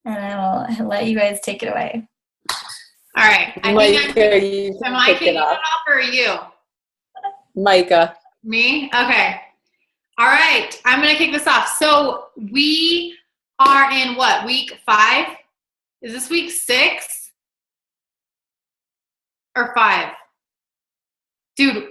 and I will let you guys take it away. All right. Micah, you Am can I kick kicking it it off. off or you? Micah. Me? Okay. All right. I'm going to kick this off. So we are in what? Week 5? Is this week 6 or 5? Dude,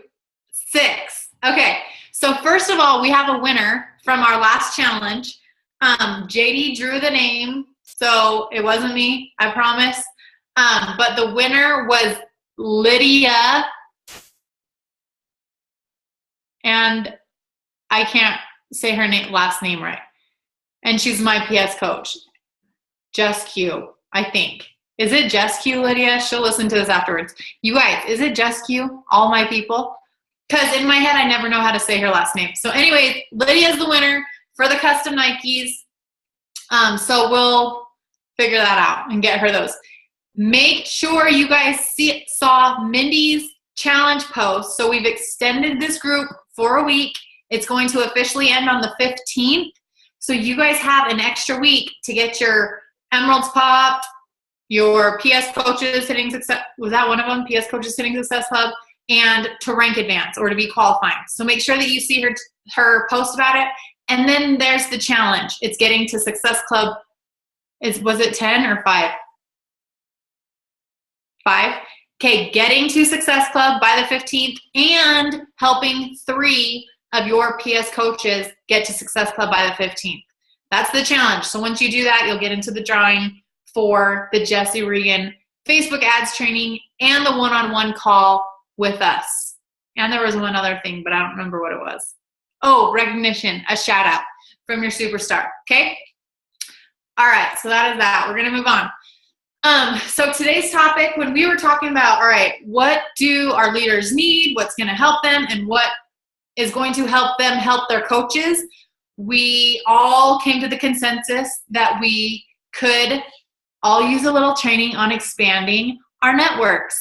6. Okay. So first of all, we have a winner from our last challenge. JD drew the name, so it wasn't me, I promise. But the winner was Lydia, and I can't say her last name right. And she's my PS coach. Just Q, I think. Is it Just Q, Lydia? She'll listen to this afterwards. You guys, is it Just Q? All my people? Because in my head, I never know how to say her last name. So anyways, Lydia's the winner for the custom Nikes. So we'll figure that out and get her those. Make sure you guys saw Mindy's challenge post. So we've extended this group for a week. It's going to officially end on the 15th. So you guys have an extra week to get your Emeralds popped, your PS Coaches Hitting Success. Was that one of them? PS Coaches Hitting Success Hub. And to rank advance or to be qualifying. So make sure that you see her post about it. And then there's the challenge. It's getting to Success Club. Was it 10 or 5? 5? Okay, getting to Success Club by the 15th and helping 3 of your PS coaches get to Success Club by the 15th. That's the challenge. So once you do that, you'll get into the drawing for the Jesse Regan Facebook ads training and the one-on-one call with us. And there was one other thing, but I don't remember what it was. Oh, recognition, a shout out from your superstar, okay? All right, so that is that. We're gonna move on. So today's topic, when we were talking about, all right, what do our leaders need, what's gonna help them, and what is going to help them help their coaches, we all came to the consensus that we could all use a little training on expanding our networks.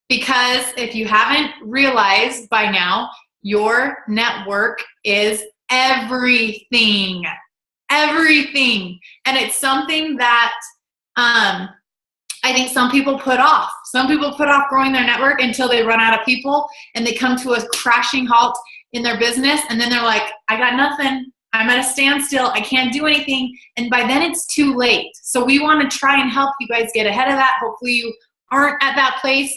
Because if you haven't realized by now, your network is everything. Everything. And it's something that I think some people put off. Some people put off growing their network until they run out of people and they come to a crashing halt in their business. And then they're like, I got nothing. I'm at a standstill. I can't do anything. And by then it's too late. So we want to try and help you guys get ahead of that. Hopefully you aren't at that place,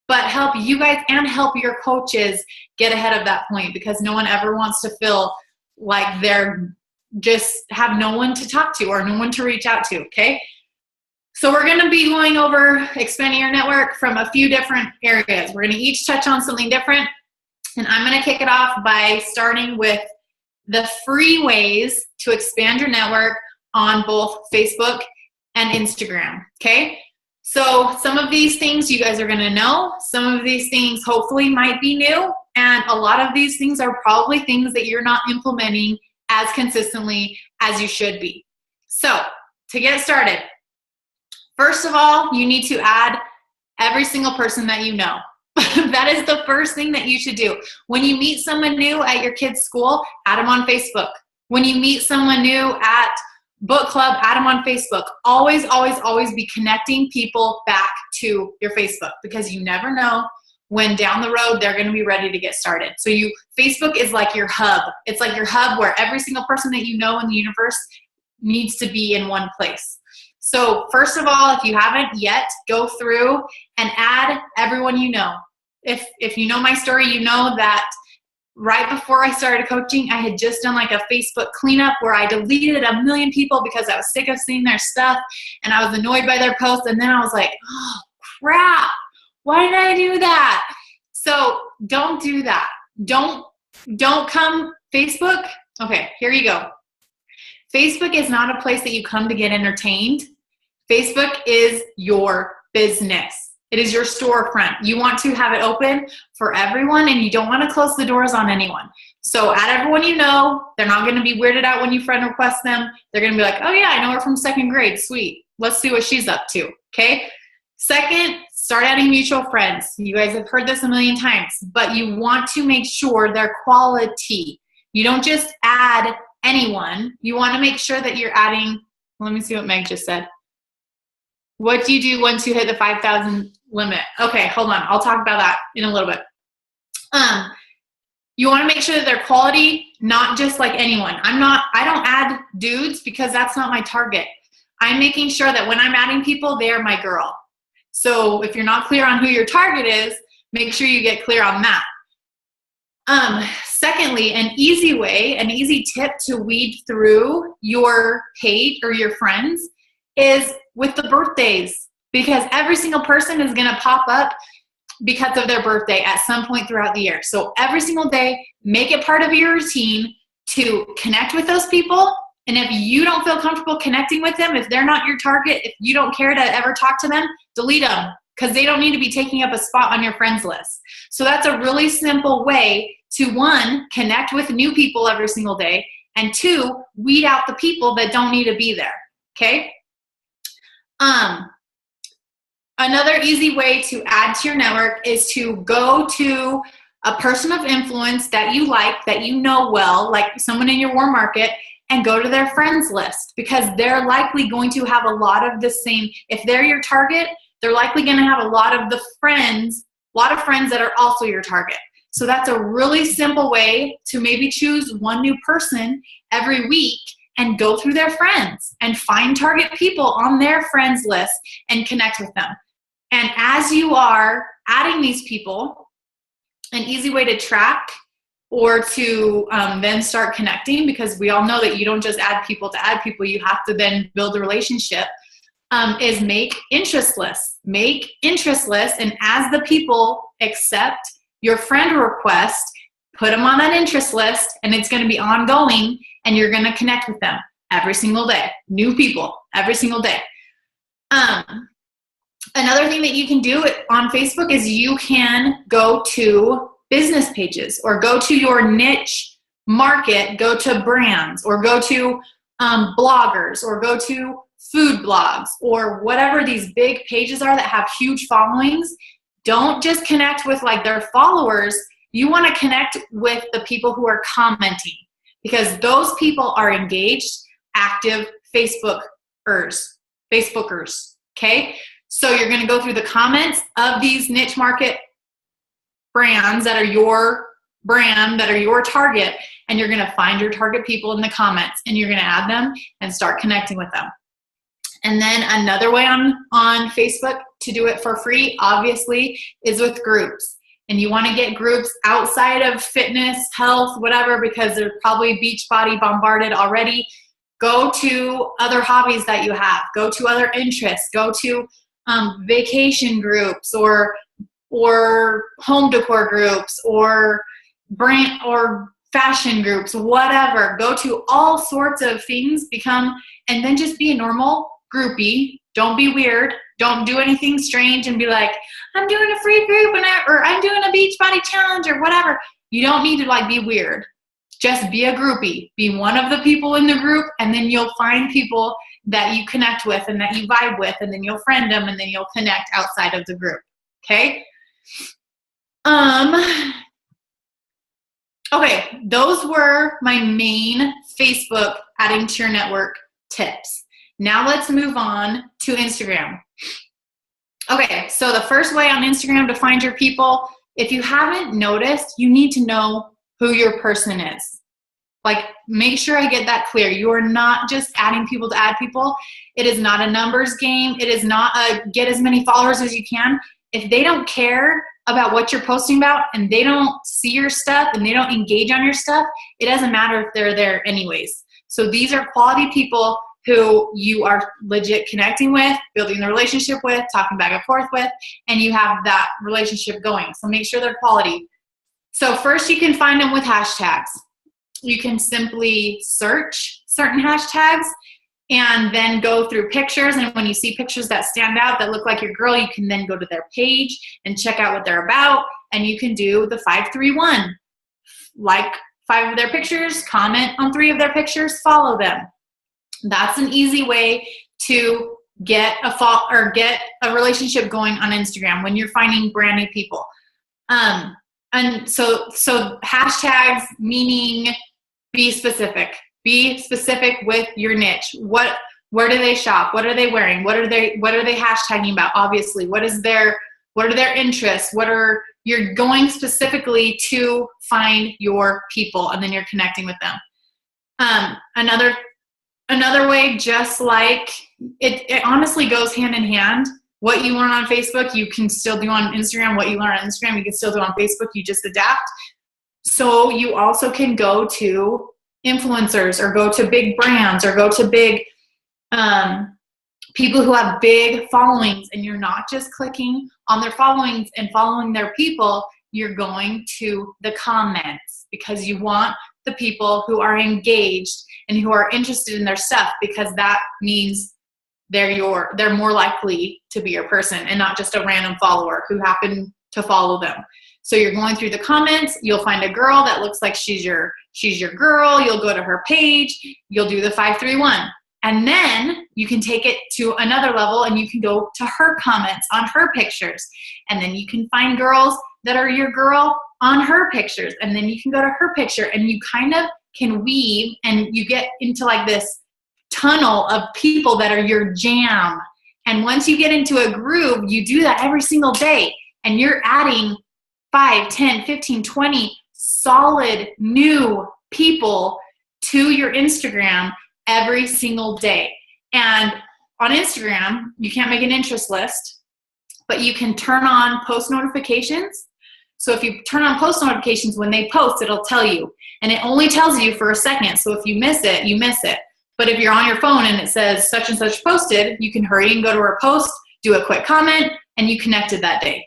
but help you guys and help your coaches get ahead of that point, because no one ever wants to feel like they're just have no one to talk to or no one to reach out to, okay? So we're going to be going over expanding your network from a few different areas. We're going to each touch on something different, and I'm going to kick it off by starting with the free ways to expand your network on both Facebook and Instagram, okay? So some of these things you guys are going to know. Some of these things hopefully might be new. And a lot of these things are probably things that you're not implementing as consistently as you should be. So to get started, first of all, you need to add every single person that you know. That is the first thing that you should do. When you meet someone new at your kid's school, add them on Facebook. When you meet someone new at book club, add them on Facebook. Always, always, always be connecting people back to your Facebook, because you never know when down the road they're going to be ready to get started. So Facebook is like your hub. It's like your hub where every single person that you know in the universe needs to be in one place. So first of all, if you haven't yet, go through and add everyone you know. If you know my story, you know that right before I started coaching, I had just done like a Facebook cleanup where I deleted 1 million people because I was sick of seeing their stuff and I was annoyed by their posts. And then I was like, oh, crap, why did I do that? So don't do that. Don't come Facebook. Okay, here you go. Facebook is not a place that you come to get entertained. Facebook is your business. It is your storefront. You want to have it open for everyone, and you don't want to close the doors on anyone. So add everyone you know. They're not going to be weirded out when you friend request them. They're going to be like, oh yeah, I know her from 2nd grade. Sweet. Let's see what she's up to. Okay? Second, start adding mutual friends. You guys have heard this 1 million times, but you want to make sure they're quality. You don't just add anyone. You want to make sure that you're adding, let me see what Meg just said. What do you do once you hit the 5,000 limit? Okay, hold on. I'll talk about that in a little bit. You want to make sure that they're quality, not just like anyone. I don't add dudes because that's not my target. I'm making sure that when I'm adding people, they are my girl. So if you're not clear on who your target is, make sure you get clear on that. Secondly, an easy tip to weed through your page or your friends is with the birthdays, because every single person is going to pop up because of their birthday at some point throughout the year. So every single day, make it part of your routine to connect with those people. And if you don't feel comfortable connecting with them, if they're not your target, if you don't care to ever talk to them, delete them, because they don't need to be taking up a spot on your friends list. So that's a really simple way to, one, connect with new people every single day, and two, weed out the people that don't need to be there, okay? Another easy way to add to your network is to go to a person of influence that you like, that you know well, like someone in your warm market, and go to their friends list, because they're likely going to have a lot of the same. If they're your target, they're likely going to have a lot of friends that are also your target. So that's a really simple way to maybe choose one new person every week and go through their friends and find target people on their friends list and connect with them. And as you are adding these people, an easy way to track or to then start connecting, because we all know that you don't just add people to add people, you have to then build a relationship, is make interest lists. Make interest lists, and as the people accept your friend request, put them on that interest list, and it's going to be ongoing, and you're going to connect with them every single day. New people every single day. Another thing that you can do on Facebook is you can go to business pages, or go to your niche market, go to brands, or go to bloggers, or go to food blogs, or whatever these big pages are that have huge followings. Don't just connect with like their followers. You want to connect with the people who are commenting, because those people are engaged, active Facebookers, okay? So you're going to go through the comments of these niche market brands that are your brand, that are your target, and you're going to find your target people in the comments, and you're going to add them and start connecting with them. And then another way on Facebook to do it for free, obviously, is with groups. And you want to get groups outside of fitness, health, whatever, because they're probably Beachbody bombarded already. Go to other hobbies that you have. Go to other interests. Go to vacation groups, or home decor groups, or brand or fashion groups, whatever. Go to all sorts of things, and then just be a normal groupie. Don't be weird. Don't do anything strange and be like, I'm doing a free group or I'm doing a Beachbody challenge or whatever. You don't need to like be weird. Just be a groupie. Be one of the people in the group, and then you'll find people that you connect with and that you vibe with, and then you'll friend them, and then you'll connect outside of the group. Okay? Okay, those were my main Facebook adding to your network tips. Now let's move on to Instagram. Okay, so the first way on Instagram to find your people, if you haven't noticed, you need to know who your person is. Like, make sure I get that clear. You are not just adding people to add people. It is not a numbers game. It is not a get as many followers as you can. If they don't care about what you're posting about, and they don't see your stuff, and they don't engage on your stuff, it doesn't matter if they're there anyways. So these are quality people who you are legit connecting with, building the relationship with, talking back and forth with, and you have that relationship going. So make sure they're quality. So first, you can find them with hashtags. You can simply search certain hashtags and then go through pictures. And when you see pictures that stand out, that look like your girl, you can then go to their page and check out what they're about. And you can do the 5-3-1. Like 5 of their pictures, comment on 3 of their pictures, follow them. That's an easy way to get a relationship going on Instagram when you're finding brand new people. And so hashtags, meaning be specific. Be specific with your niche. What Where do they shop? What are they wearing? What are they hashtagging about? Obviously, what are their interests? You're going specifically to find your people, and then you're connecting with them. Another way, just like it honestly goes hand in hand. What you learn on Facebook, you can still do on Instagram. What you learn on Instagram, you can still do on Facebook. You just adapt. So you also can go to influencers or go to big brands or go to big people who have big followings, and you're not just clicking on their followings and following their people. You're going to the comments because you want the people who are engaged and who are interested in their stuff, because that means they're more likely to be your person and not just a random follower who happened to follow them. So you're going through the comments, you'll find a girl that looks like she's your girl, you'll go to her page, you'll do the 531. And then you can take it to another level and you can go to her comments on her pictures. And then you can find girls that are your girl on her pictures. And then you can go to her picture, and you kind of can weave, and you get into like this tunnel of people that are your jam. And once you get into a groove, you do that every single day, and you're adding 5, 10, 15, 20 solid new people to your Instagram every single day. And on Instagram, you can't make an interest list, but you can turn on post notifications. So if you turn on post notifications, when they post, it'll tell you. And it only tells you for a second. So if you miss it, you miss it. But if you're on your phone and it says such and such posted, you can hurry and go to her post, do a quick comment, and you connected that day.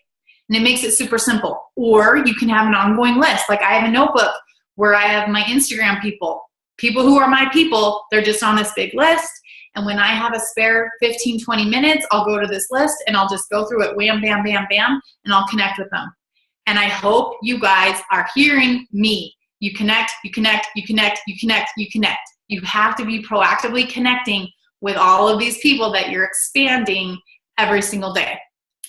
And it makes it super simple. Or you can have an ongoing list. Like I have a notebook where I have my Instagram people who are my people. They're just on this big list. And when I have a spare 15, 20 minutes, I'll go to this list and I'll just go through it, wham, bam, bam, bam, and I'll connect with them. And I hope you guys are hearing me. You connect, you connect, you connect, you connect, you connect. You have to be proactively connecting with all of these people that you're expanding every single day.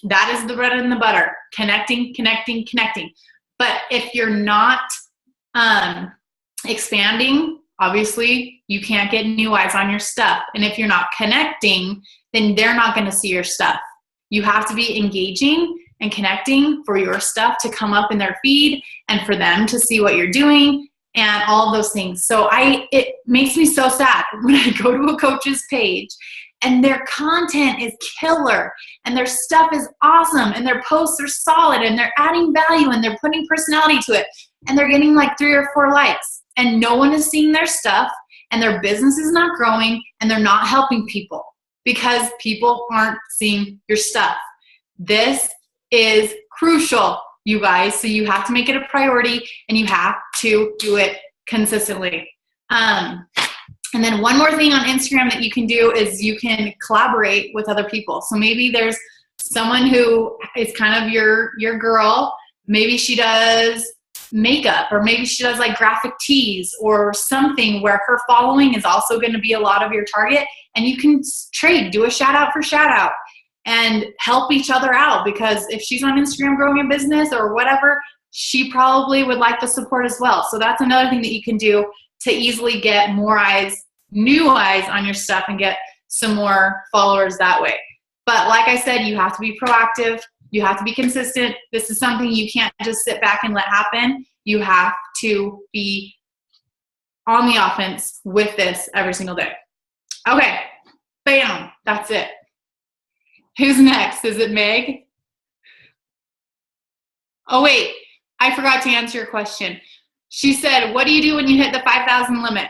That is the bread and the butter. Connecting, connecting, connecting. But if you're not expanding, obviously you can't get new eyes on your stuff. And if you're not connecting, then they're not going to see your stuff. You have to be engaging and connecting for your stuff to come up in their feed and for them to see what you're doing and all of those things. So it makes me so sad when I go to a coach's page and their content is killer and their stuff is awesome and their posts are solid and they're adding value and they're putting personality to it and they're getting like 3 or 4 likes and no one is seeing their stuff and their business is not growing and they're not helping people because people aren't seeing your stuff. This is crucial, you guys. So you have to make it a priority and you have to do it consistently. And then one more thing on Instagram that you can do is you can collaborate with other people. So maybe there's someone who is kind of your girl. Maybe she does makeup or maybe she does like graphic tees or something where her following is also going to be a lot of your target. And you can trade, do a shout out for shout out. And help each other out because if she's on Instagram growing a business or whatever, she probably would like the support as well. So that's another thing that you can do to easily get more eyes, new eyes on your stuff and get some more followers that way. But like I said, you have to be proactive. You have to be consistent. This is something you can't just sit back and let happen. You have to be on the offense with this every single day. Okay, bam, that's it. Who's next? Is it Meg? Oh, wait. I forgot to answer your question. She said, what do you do when you hit the 5,000 limit?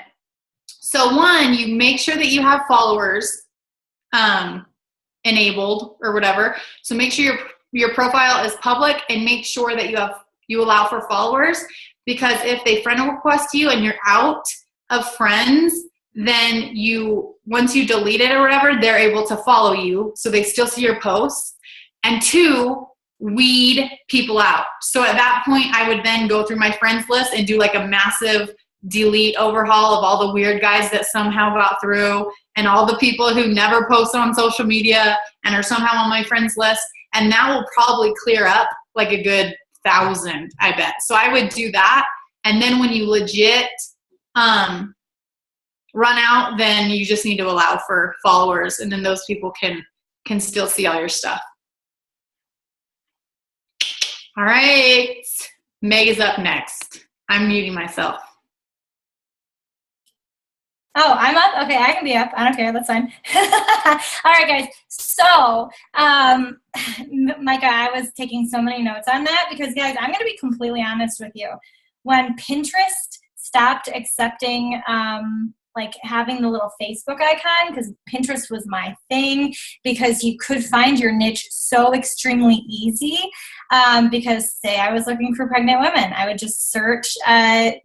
So one, you make sure that you have followers enabled or whatever. So make sure your profile is public and make sure that you allow for followers because if they friend request you and you're out of friends, then once you delete it or whatever, they're able to follow you. So they still see your posts. And 2, weed people out. So at that point, I would then go through my friends list and do like a massive delete overhaul of all the weird guys that somehow got through and all the people who never post on social media and are somehow on my friends list. And that will probably clear up like a good 1,000, I bet. So I would do that. And then when you legit, run out, then you just need to allow for followers, and then those people can still see all your stuff. All right, Meg is up next. I'm muting myself. Oh, I'm up? Okay, I can be up. I don't care. That's fine. All right, guys. So, Micah, I was taking so many notes on that because, guys, I'm going to be completely honest with you. When Pinterest stopped accepting like having the little Facebook icon, because Pinterest was my thing, because you could find your niche so extremely easy. Because say I was looking for pregnant women, I would just search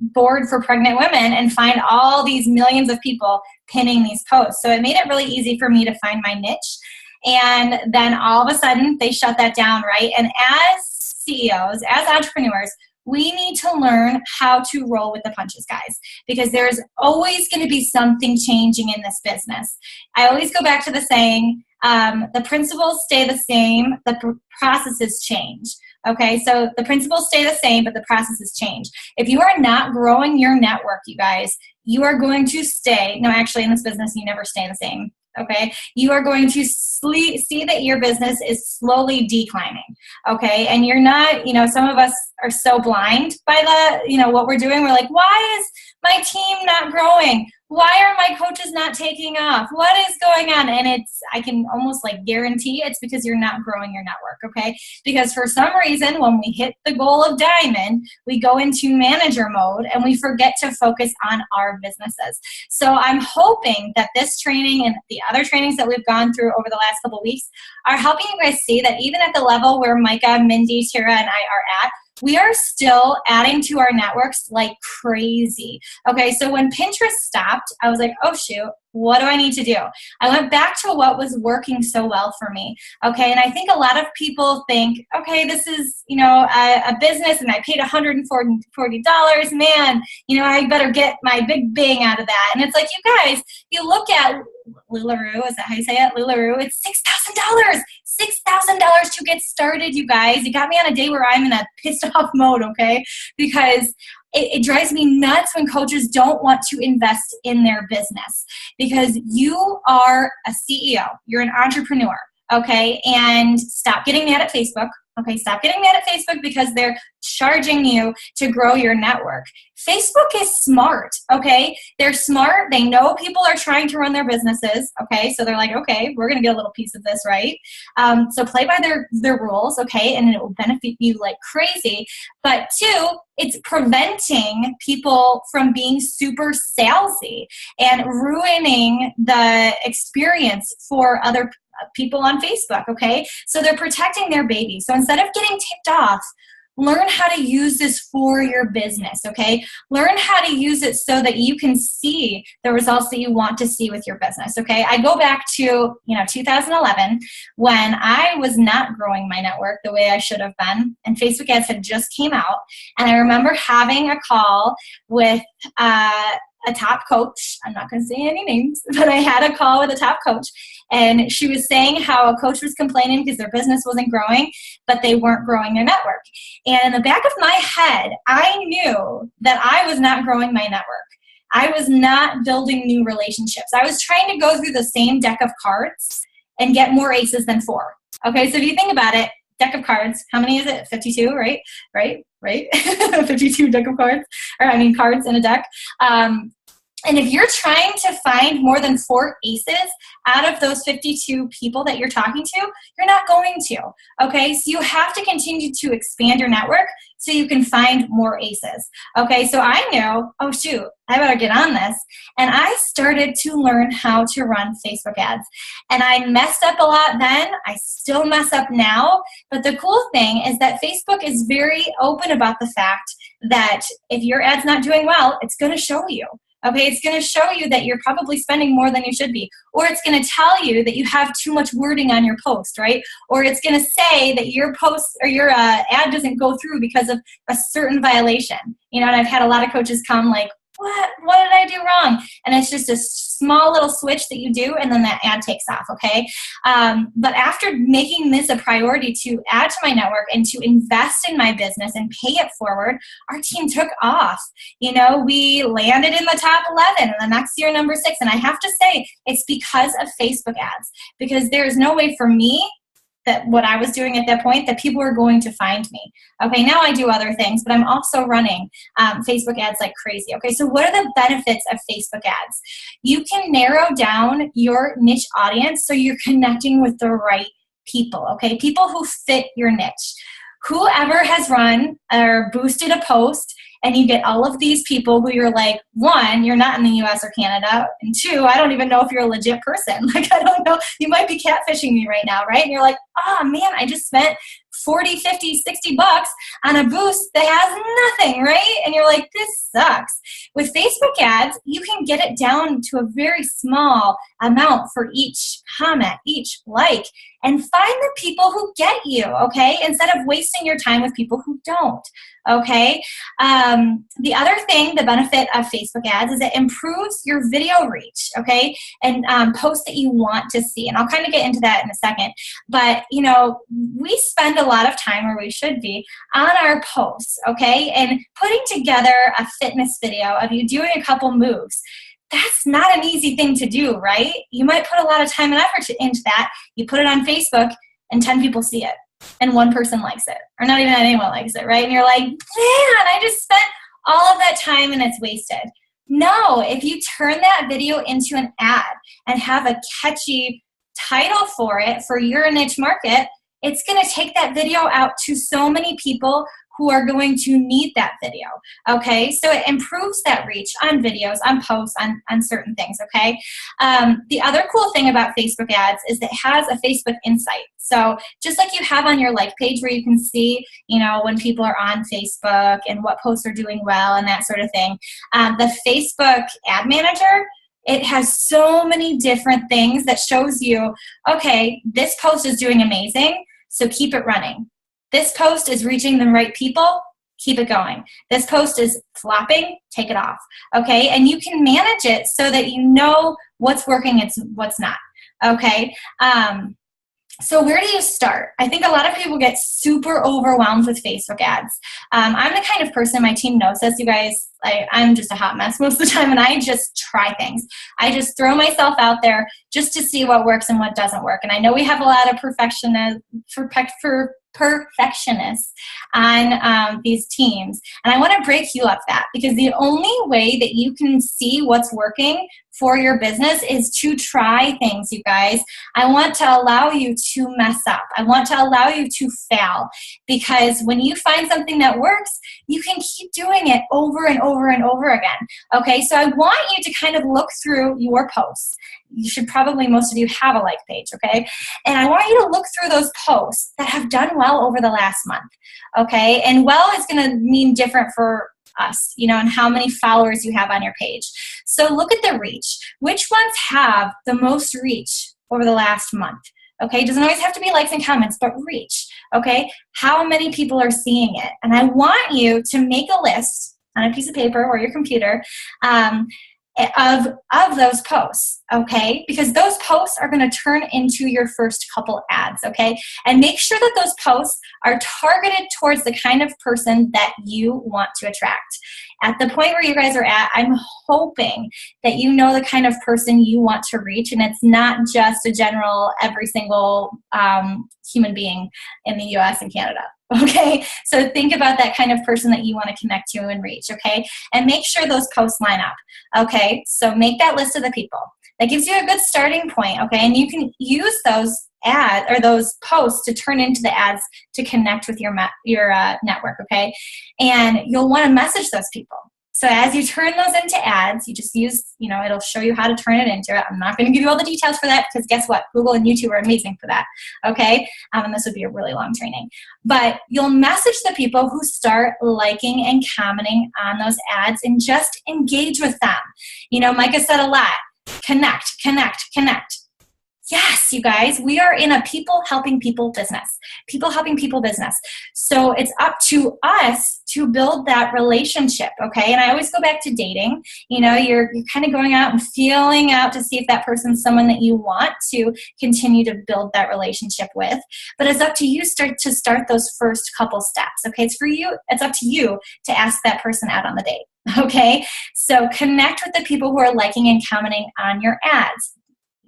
board for pregnant women and find all these millions of people pinning these posts. So it made it really easy for me to find my niche. And then all of a sudden they shut that down, right? And as CEOs, as entrepreneurs, we need to learn how to roll with the punches, guys, because there's always going to be something changing in this business. I always go back to the saying, the principles stay the same, the processes change. Okay, so the principles stay the same, but the processes change. If you are not growing your network, you guys, you are going to stay. No, actually, in this business, you never stay the same. Okay, you are going to see that your business is slowly declining. Okay, and you're not, some of us are so blind by what we're doing. We're like, why is my team not growing? Why are my coaches not taking off? What is going on? And I can almost like guarantee it's because you're not growing your network, okay? Because for some reason, when we hit the goal of diamond, we go into manager mode and we forget to focus on our businesses. So I'm hoping that this training and the other trainings that we've gone through over the last couple of weeks are helping you guys see that even at the level where Micah, Mindy, Tara, and I are at, we are still adding to our networks like crazy. Okay, so when Pinterest stopped, I was like, oh shoot, what do I need to do? I went back to what was working so well for me. Okay, and I think a lot of people think, okay, this is, a business and I paid $140. Man, I better get my big bang out of that. And it's like, you guys, you look at LuLaRoe, is that how you say it? LuLaRoe, it's $6,000. $6,000 to get started, you guys. You got me on a day where I'm in a pissed off mode, okay? Because it drives me nuts when coaches don't want to invest in their business, because you are a CEO. You're an entrepreneur, okay? And stop getting mad at Facebook. Okay, stop getting mad at Facebook because they're charging you to grow your network. Facebook is smart, okay? They're smart. They know people are trying to run their businesses, okay? So they're like, okay, we're going to get a little piece of this, right? So play by their rules, okay? And it will benefit you like crazy. But two, it's preventing people from being super salesy and ruining the experience for other people on Facebook, okay? So they're protecting their baby. So instead of getting ticked off, learn how to use this for your business, okay? Learn how to use it so that you can see the results that you want to see with your business, okay? I go back to, 2011 when I was not growing my network the way I should have been, and Facebook ads had just came out, and I remember having a call with a top coach. I'm not going to say any names, but I had a call with a top coach, and she was saying how a coach was complaining because their business wasn't growing, but they weren't growing their network. And in the back of my head, I knew that I was not growing my network. I was not building new relationships. I was trying to go through the same deck of cards and get more aces than 4. Okay, so if you think about it, deck of cards, how many is it? 52, right? Right? 52 deck of cards, cards in a deck. And if you're trying to find more than 4 aces out of those 52 people that you're talking to, you're not going to, okay? So you have to continue to expand your network so you can find more aces, okay? So I knew, oh shoot, I better get on this. And I started to learn how to run Facebook ads. And I messed up a lot then. I still mess up now. But the cool thing is that Facebook is very open about the fact that if your ad's not doing well, it's going to show you. Okay, it's going to show you that you're probably spending more than you should be. Or it's going to tell you that you have too much wording on your post, right? Or it's going to say that your post or your ad doesn't go through because of a certain violation. And I've had a lot of coaches come like, what did I do wrong? And it's just a small little switch that you do, and then that ad takes off, okay? But after making this a priority to add to my network and to invest in my business and pay it forward, our team took off. You know, we landed in the top 11, and the next year, number 6. And I have to say, it's because of Facebook ads, because there's no way for me that what I was doing at that point, that people were going to find me. Okay, now I do other things, but I'm also running Facebook ads like crazy. Okay, so what are the benefits of Facebook ads? You can narrow down your niche audience so you're connecting with the right people, okay? People who fit your niche. Whoever has run or boosted a post, and you get all of these people who you're like, 1, you're not in the US or Canada, and 2, I don't even know if you're a legit person. Like, I don't know, you might be catfishing me right now, right? And you're like, oh man, I just spent 40, 50, 60 bucks on a boost that has nothing, right? And you're like, this sucks. With Facebook ads, you can get it down to a very small amount for each comment, each like, and find the people who get you, okay? Instead of wasting your time with people who don't, okay? The other thing, the benefit of Facebook ads is it improves your video reach, okay? And posts that you want to see. And I'll kind of get into that in a second. But, you know, we spend a lot of time, or we should be, on our posts, okay? And putting together a fitness video of you doing a couple moves. That's not an easy thing to do, right? You might put a lot of time and effort into that. You put it on Facebook and 10 people see it and 1 person likes it, or not even anyone likes it, right? And you're like, man, I just spent all of that time and it's wasted. No, if you turn that video into an ad and have a catchy title for it for your niche market, it's going to take that video out to so many people who are going to need that video, okay? So it improves that reach on videos, on posts, on certain things, okay? The other cool thing about Facebook ads is it has a Facebook Insight. So just like you have on your like page where you can see, you know, when people are on Facebook and what posts are doing well and that sort of thing, the Facebook Ad Manager, it has so many different things that shows you, okay, this post is doing amazing, so keep it running. This post is reaching the right people, keep it going. This post is flopping, take it off, okay? And you can manage it so that you know what's working and what's not, okay? So where do you start? I think a lot of people get super overwhelmed with Facebook ads. I'm the kind of person, my team knows this, you guys, I'm just a hot mess most of the time, and I just try things. I just throw myself out there just to see what works and what doesn't work. And I know we have a lot of perfectionists on these teams. And I want to break you up that, because the only way that you can see what's working for your business is to try things, you guys. I want to allow you to mess up. I want to allow you to fail, because when you find something that works, you can keep doing it over and over and over again. Okay, so I want you to kind of look through your posts. You should probably, most of you have a like page, okay? And I want you to look through those posts that have done well over the last month, okay? And well is going to mean different for us, you know, and how many followers you have on your page. So look at the reach. Which ones have the most reach over the last month? Okay, it doesn't always have to be likes and comments, but reach, okay? How many people are seeing it? And I want you to make a list on a piece of paper or your computer of those posts, okay? Because those posts are going to turn into your first couple ads, okay? And make sure that those posts are targeted towards the kind of person that you want to attract. At the point where you guys are at, I'm hoping that you know the kind of person you want to reach, and it's not just a general every single human being in the US and Canada. Okay, so think about that kind of person that you want to connect to and reach, okay? And make sure those posts line up, okay? So make that list of the people. That gives you a good starting point, okay? And you can use those ads or those posts to turn into the ads to connect with your network, okay? And you'll want to message those people. So as you turn those into ads, you just use, you know, it'll show you how to turn it into it. I'm not going to give you all the details for that, because guess what? Google and YouTube are amazing for that, okay? And this would be a really long training. But you'll message the people who start liking and commenting on those ads and just engage with them. You know, Micah said a lot, connect, connect, connect. Yes, you guys, we are in a people helping people business. People helping people business. So it's up to us to build that relationship, okay? And I always go back to dating. You know, you're kind of going out and feeling out to see if that person's someone that you want to continue to build that relationship with. But it's up to you to start those first couple steps, okay? It's up to you to ask that person out on the date, okay? So connect with the people who are liking and commenting on your ads.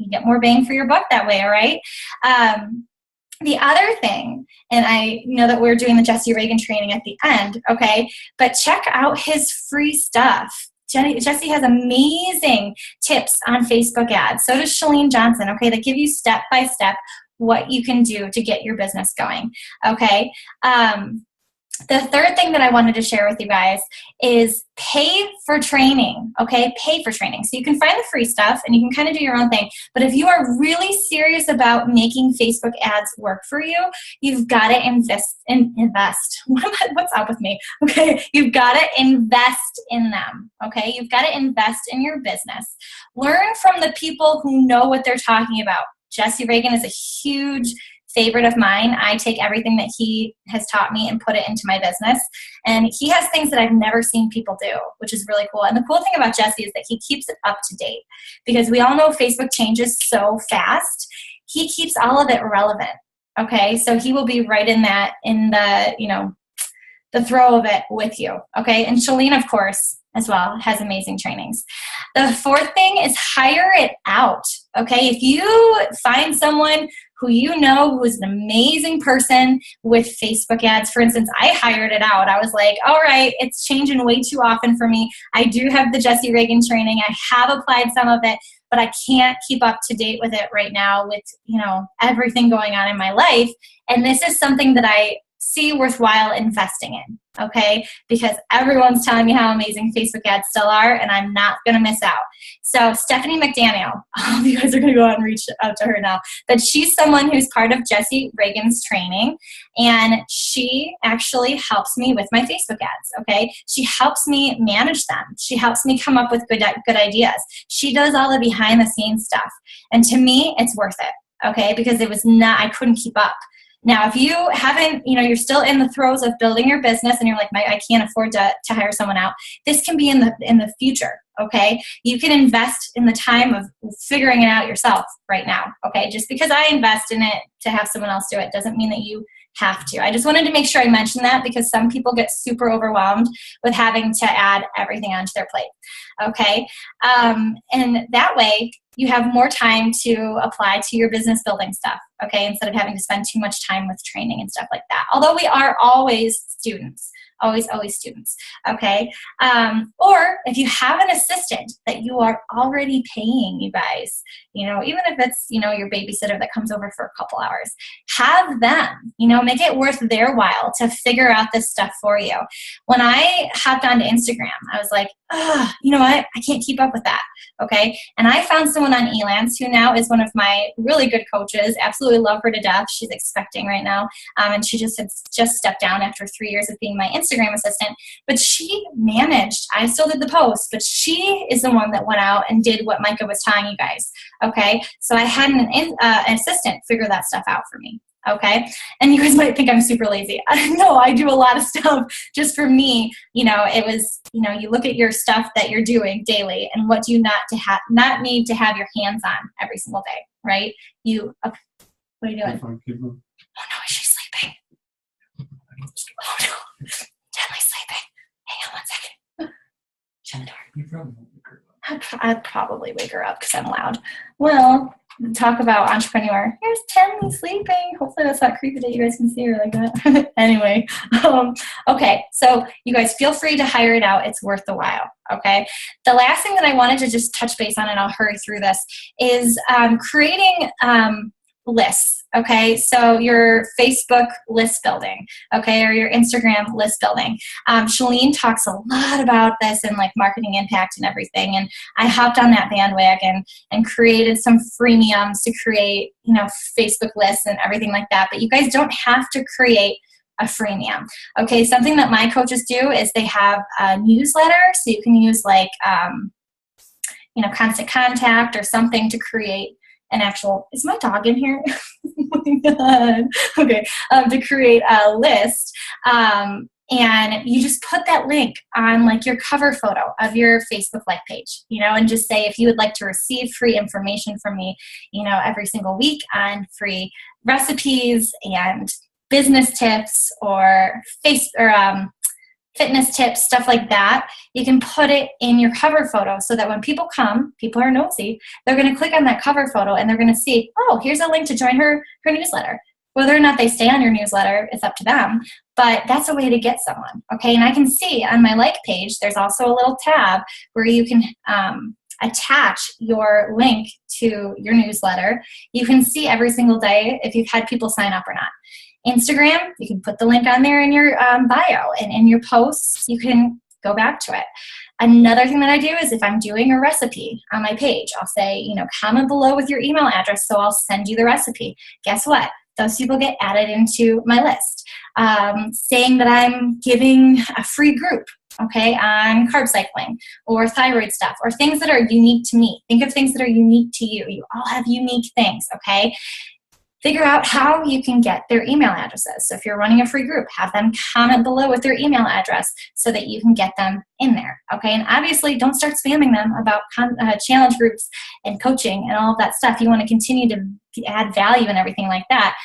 You get more bang for your buck that way, all right? The other thing, and I know that we're doing the Jesse Reagan training at the end, okay? But check out his free stuff. Jesse has amazing tips on Facebook ads. So does Chalene Johnson, okay? That give you step-by-step what you can do to get your business going, okay? The third thing that I wanted to share with you guys is pay for training, okay? Pay for training. So you can find the free stuff and you can kind of do your own thing. But if you are really serious about making Facebook ads work for you, you've got to invest. What's up with me? Okay, you've got to invest in them, okay? You've got to invest in your business. Learn from the people who know what they're talking about. Jesse Reagan is a huge favorite of mine. I take everything that he has taught me and put it into my business. And he has things that I've never seen people do, which is really cool. And the cool thing about Jesse is that he keeps it up to date, because we all know Facebook changes so fast. He keeps all of it relevant. Okay. So he will be right in the throw of it with you. Okay. And Chalene, of course, as well, has amazing trainings. The fourth thing is hire it out. Okay. If you find someone who you know who is an amazing person with Facebook ads, for instance, I hired it out. I was like, all right, it's changing way too often for me. I do have the Jesse Reagan training. I have applied some of it, but I can't keep up to date with it right now with, everything going on in my life. And this is something that I see worthwhile investing in, okay? Because everyone's telling me how amazing Facebook ads still are, and I'm not going to miss out. So Stephanie McDaniel, all of you guys are going to go out and reach out to her now, but she's someone who's part of Jesse Reagan's training, and she actually helps me with my Facebook ads, okay? She helps me manage them. She helps me come up with good ideas. She does all the behind-the-scenes stuff, and to me, it's worth it, okay? Because I couldn't keep up. Now, if you haven't, you're still in the throes of building your business and you're like, I can't afford to hire someone out, this can be in the future, okay? You can invest in the time of figuring it out yourself right now, okay? Just because I invest in it to have someone else do it doesn't mean that you have to. I just wanted to make sure I mentioned that, because some people get super overwhelmed with having to add everything onto their plate, okay? And that way, you have more time to apply to your business building stuff, okay, instead of having to spend too much time with training and stuff like that. Although we are always students, always students, okay? Or if you have an assistant that you are already paying, you guys, even if it's, your babysitter that comes over for a couple hours, have them, make it worth their while to figure out this stuff for you. When I hopped onto Instagram, I was like, you know what? I can't keep up with that, okay? And I found someone on Elance who now is one of my really good coaches. Absolutely love her to death. She's expecting right now, and she just stepped down after 3 years of being my Instagram assistant. But she managed. I still did the post, but she is the one that went out and did what Micah was telling you guys, okay? So I had an assistant figure that stuff out for me. Okay. And you guys might think I'm super lazy. No, I do a lot of stuff just for me. It was, you look at your stuff that you're doing daily and what do you not need to have your hands on every single day, right? What are you doing? Oh no, is she sleeping? Oh no, definitely sleeping. Hang on 1 second. Shut the door. I'd probably wake her up because I'm loud. Well, talk about entrepreneur. Here's Tenley sleeping. Hopefully that's not creepy that you guys can see her like that. Anyway, okay, so you guys feel free to hire it out. It's worth the while, okay? The last thing that I wanted to just touch base on, and I'll hurry through this, is creating lists, okay? So your Facebook list building, okay, or your Instagram list building. Chalene talks a lot about this and like marketing impact and everything, and I hopped on that bandwagon and created some freemiums to create, Facebook lists and everything like that. But you guys don't have to create a freemium, okay? Something that my coaches do is they have a newsletter, so you can use like, Constant Contact or something to create an actual, is my dog in here? Oh my God. Okay. To create a list. And you just put that link on like your cover photo of your Facebook like page, and just say, if you would like to receive free information from me, every single week on free recipes and business tips or fitness tips, stuff like that, you can put it in your cover photo so that when people come, people are nosy, they're going to click on that cover photo and they're going to see, oh, here's a link to join her newsletter. Whether or not they stay on your newsletter, it's up to them, but that's a way to get someone, okay? And I can see on my like page, there's also a little tab where you can attach your link to your newsletter. You can see every single day if you've had people sign up or not. Instagram, you can put the link on there in your bio, and in your posts, you can go back to it. Another thing that I do is if I'm doing a recipe on my page, I'll say, comment below with your email address, so I'll send you the recipe. Guess what? Those people get added into my list. Saying that I'm giving a free group, okay, on carb cycling or thyroid stuff or things that are unique to me. Think of things that are unique to you. You all have unique things, okay? Figure out how you can get their email addresses. So if you're running a free group, have them comment below with their email address so that you can get them in there, okay? And obviously, don't start spamming them about challenge groups and coaching and all of that stuff. You want to continue to add value and everything like that.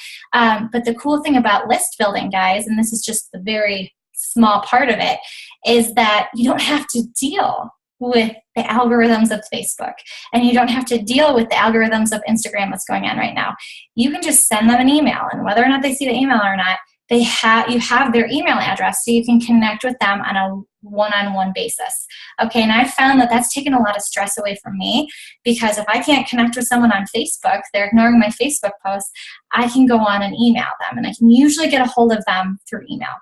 But the cool thing about list building, guys, and this is just the very small part of it, is that you don't have to deal with the algorithms of Facebook, and you don't have to deal with the algorithms of Instagram that's going on right now. You can just send them an email, and whether or not they see the email or not, you have their email address, so you can connect with them on a one-on-one basis. Okay, and I found that that's taken a lot of stress away from me, because if I can't connect with someone on Facebook, they're ignoring my Facebook posts, I can go on and email them, and I can usually get a hold of them through email.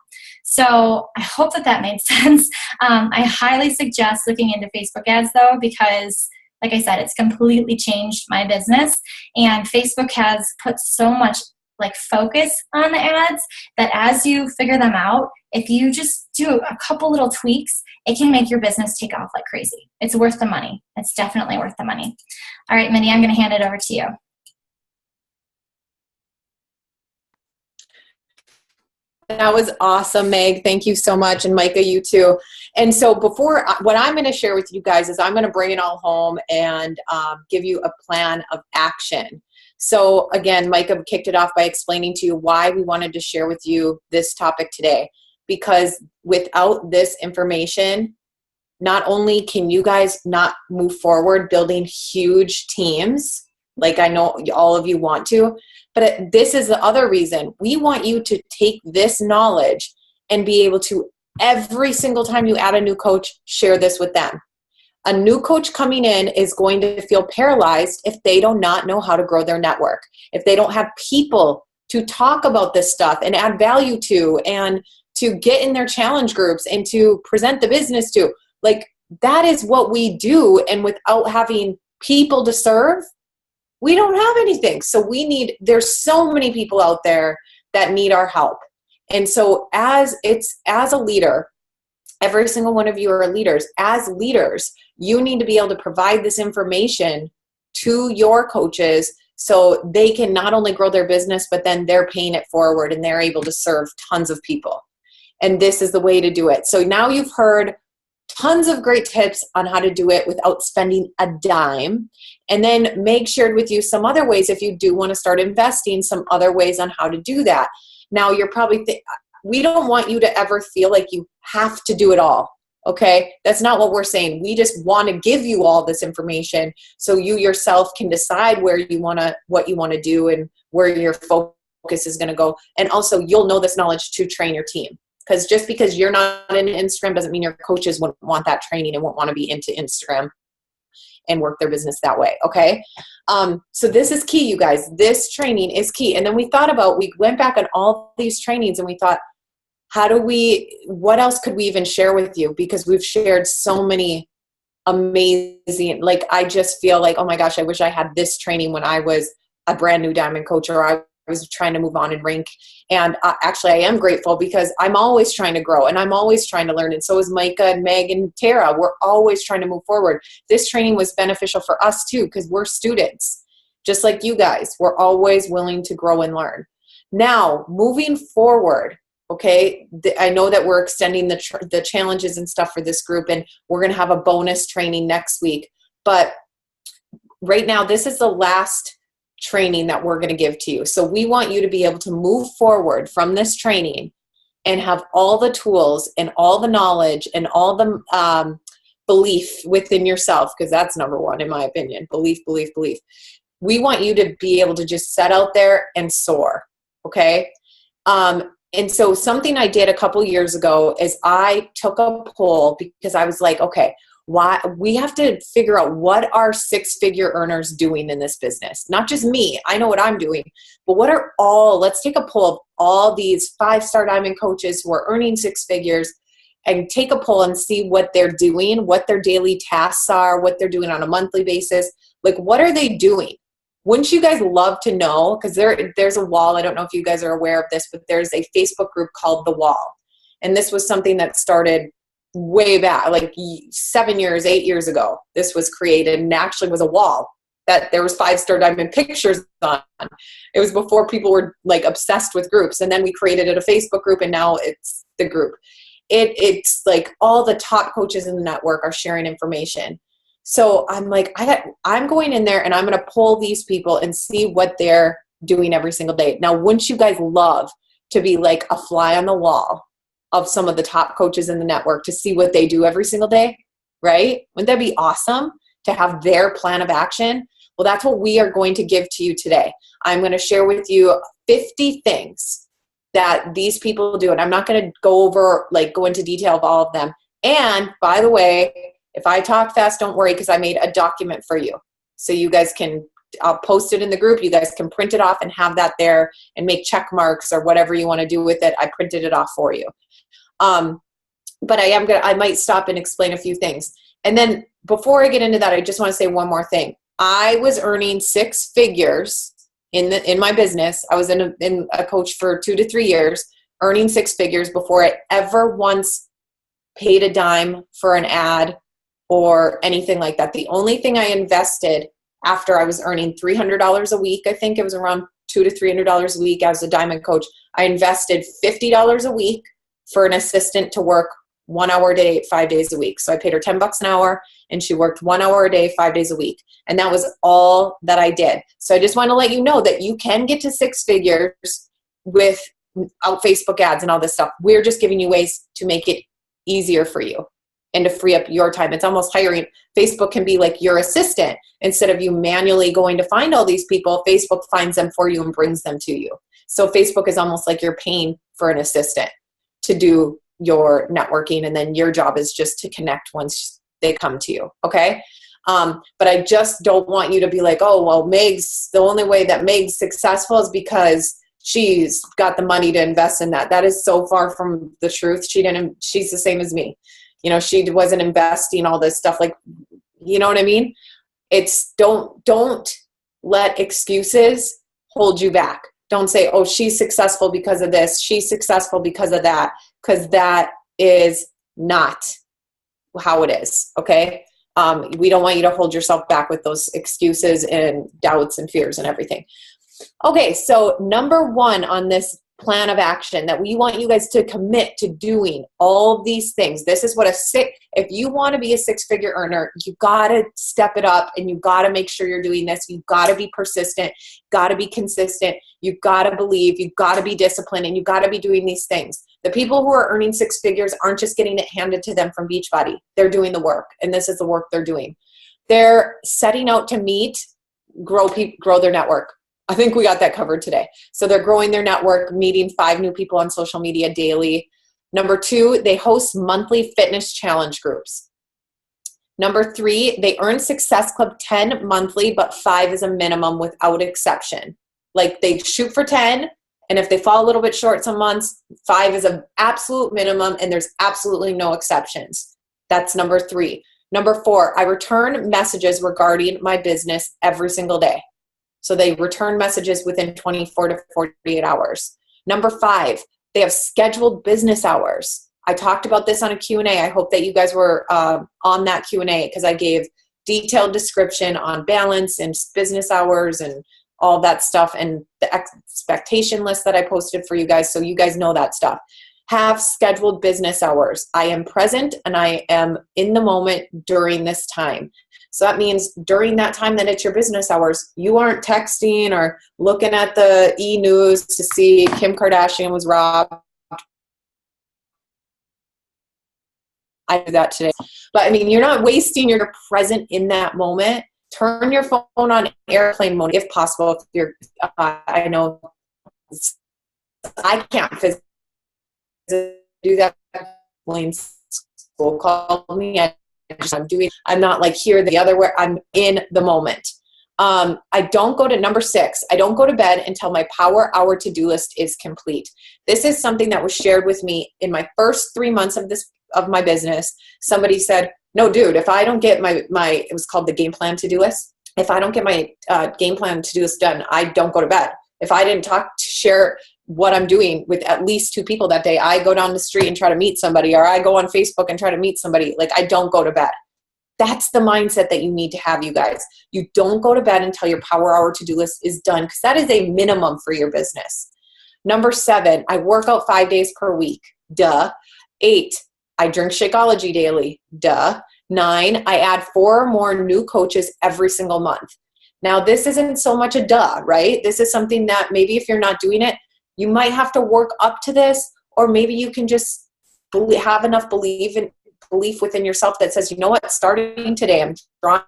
So I hope that made sense. I highly suggest looking into Facebook ads, though, because like I said, it's completely changed my business, and Facebook has put so much focus on the ads that as you figure them out, if you just do a couple little tweaks, it can make your business take off like crazy. It's worth the money. It's definitely worth the money. All right, Mindy, I'm going to hand it over to you. That was awesome, Meg. Thank you so much. And Micah, you too. And so what I'm going to share with you guys is I'm going to bring it all home and give you a plan of action. So again, Micah kicked it off by explaining to you why we wanted to share with you this topic today. Because without this information, not only can you guys not move forward building huge teams, like I know all of you want to, but this is the other reason. We want you to take this knowledge and be able to, every single time you add a new coach, share this with them. A new coach coming in is going to feel paralyzed if they do not know how to grow their network, if they don't have people to talk about this stuff and add value to, and to get in their challenge groups and to present the business to. Like, that is what we do. And without having people to serve, we don't have anything. So there's so many people out there that need our help. And so as a leader, every single one of you are leaders. As leaders, you need to be able to provide this information to your coaches so they can not only grow their business, but then they're paying it forward and they're able to serve tons of people. And this is the way to do it. So now you've heard tons of great tips on how to do it without spending a dime. And then Meg shared with you some other ways, if you do want to start investing, some other ways on how to do that. Now you're probably we don't want you to ever feel like you have to do it all. Okay, that's not what we're saying. We just want to give you all this information so you yourself can decide what you want to do and where your focus is going to go. And also, you'll know this knowledge to train your team. Because just because you're not in Instagram doesn't mean your coaches won't want that training and won't want to be into Instagram and work their business that way. Okay, so this is key, you guys. This training is key. And then we went back on all these trainings and we thought, what else could we even share with you? Because we've shared so many amazing, I just feel like, oh my gosh, I wish I had this training when I was a brand new diamond coach, or I was trying to move on in rank. And actually I am grateful because I'm always trying to grow and I'm always trying to learn. And so is Micah and Meg and Tara. We're always trying to move forward. This training was beneficial for us too, because we're students. just like you guys. We're always willing to grow and learn. Now, moving forward, okay, I know that we're extending the challenges and stuff for this group, and we're going to have a bonus training next week. But right now, this is the last training that we're going to give to you. So we want you to be able to move forward from this training and have all the tools and all the knowledge and all the belief within yourself, because that's number one, in my opinion. Belief. We want you to be able to just set out there and soar, okay? And so something I did a couple years ago is I took a poll because I was like, okay, why we have to figure out what are six-figure earners doing in this business. Not just me, I know what I'm doing, but let's take a poll of all these 5-star diamond coaches who are earning six figures and take a poll and see what they're doing, what their daily tasks are, what they're doing on a monthly basis. Like, what are they doing? Wouldn't you guys love to know? Because there's a wall. I don't know if you guys are aware of this, but there's a Facebook group called The Wall. And this was something that started way back, like 7 years, 8 years ago. This was created and actually was a wall that there was 5-star diamond pictures on. It was before people were like obsessed with groups. And then we created it a Facebook group, and now it's the group. It's like all the top coaches in the network are sharing information. So I'm like, I'm going in there and I'm going to pull these people and see what they're doing every single day. Now, wouldn't you guys love to be like a fly on the wall of some of the top coaches in the network to see what they do every single day, right? Wouldn't that be awesome to have their plan of action? Well, that's what we are going to give to you today. I'm going to share with you 50 things that these people do. And I'm not going to go into detail of all of them. And by the way, if I talk fast, don't worry, because I made a document for you. So you guys I'll post it in the group. You guys can print it off and have that there and make check marks or whatever you want to do with it. I printed it off for you. But I might stop and explain a few things. And then before I get into that, I just want to say one more thing. I was earning six figures in my business. I was in a coach for 2 to 3 years, earning six figures before I ever once paid a dime for an ad or anything like that. The only thing I invested after I was earning $300 a week, I think it was around $200 to $300 a week as a diamond coach, I invested $50 a week for an assistant to work 1 hour a day, 5 days a week. So I paid her $10 an hour and she worked 1 hour a day, 5 days a week. And that was all that I did. So I just want to let you know that you can get to six figures without Facebook ads and all this stuff. We're just giving you ways to make it easier for you and to free up your time. It's almost hiring. Facebook can be like your assistant. Instead of you manually going to find all these people, Facebook finds them for you and brings them to you. So Facebook is almost like you're paying for an assistant to do your networking, and then your job is just to connect once they come to you, okay? But I just don't want you to be like, oh, well, the only way that Meg's successful is because she's got the money to invest in that. That is so far from the truth. She's the same as me. You know, she wasn't investing all this stuff. Like, you know what I mean? It's don't let excuses hold you back. Don't say, oh, she's successful because of this. She's successful because of that. Because that is not how it is, okay? We don't want you to hold yourself back with those excuses and doubts and fears and everything. Okay, so number one on this plan of action that we want you guys to commit to doing all these things. This is what if you want to be a six-figure earner, you got to step it up and you got to make sure you're doing this. You got to be persistent, got to be consistent. You got to believe, you got to be disciplined, and you got to be doing these things. The people who are earning six figures aren't just getting it handed to them from Beachbody. They're doing the work, and this is the work they're doing. They're setting out to meet, grow their network. I think we got that covered today. So they're growing their network, meeting 5 new people on social media daily. Number 2, they host monthly fitness challenge groups. Number 3, they earn Success Club 10 monthly, but 5 is a minimum without exception. Like they shoot for 10, and if they fall a little bit short some months, 5 is an absolute minimum, and there's absolutely no exceptions. That's number 3. Number 4, I return messages regarding my business every single day. So they return messages within 24 to 48 hours. Number 5, they have scheduled business hours. I talked about this on a Q&A. I hope that you guys were on that Q&A because I gave detailed description on balance and business hours and all that stuff, and the expectation list that I posted for you guys, so you guys know that stuff. Have scheduled business hours. I am present and I am in the moment during this time. So that means during that time that it's your business hours, you aren't texting or looking at the e-news to see Kim Kardashian was robbed. I do that today. But I mean, you're not wasting, you're present in that moment. Turn your phone on airplane mode if possible. If you're, I know I can't physically do that. School call me. I'm not like here, the other way. I'm in the moment. I don't go to number 6. I don't go to bed until my power hour to-do list is complete. This is something that was shared with me in my first 3 months of my business. Somebody said, no, dude, if I don't get my it was called the game plan to-do list. If I don't get my game plan to-do list done, I don't go to bed. If I didn't share what I'm doing with at least 2 people that day, I go down the street and try to meet somebody, or I go on Facebook and try to meet somebody. Like, I don't go to bed. That's the mindset that you need to have, you guys. You don't go to bed until your power hour to-do list is done, because that is a minimum for your business. Number 7, I work out 5 days per week. Duh. 8, I drink Shakeology daily. Duh. 9, I add 4 or more new coaches every single month. Now, this isn't so much a duh, right? This is something that maybe if you're not doing it, you might have to work up to this, or maybe you can just have enough belief within yourself that says, you know what, starting today, I'm drawing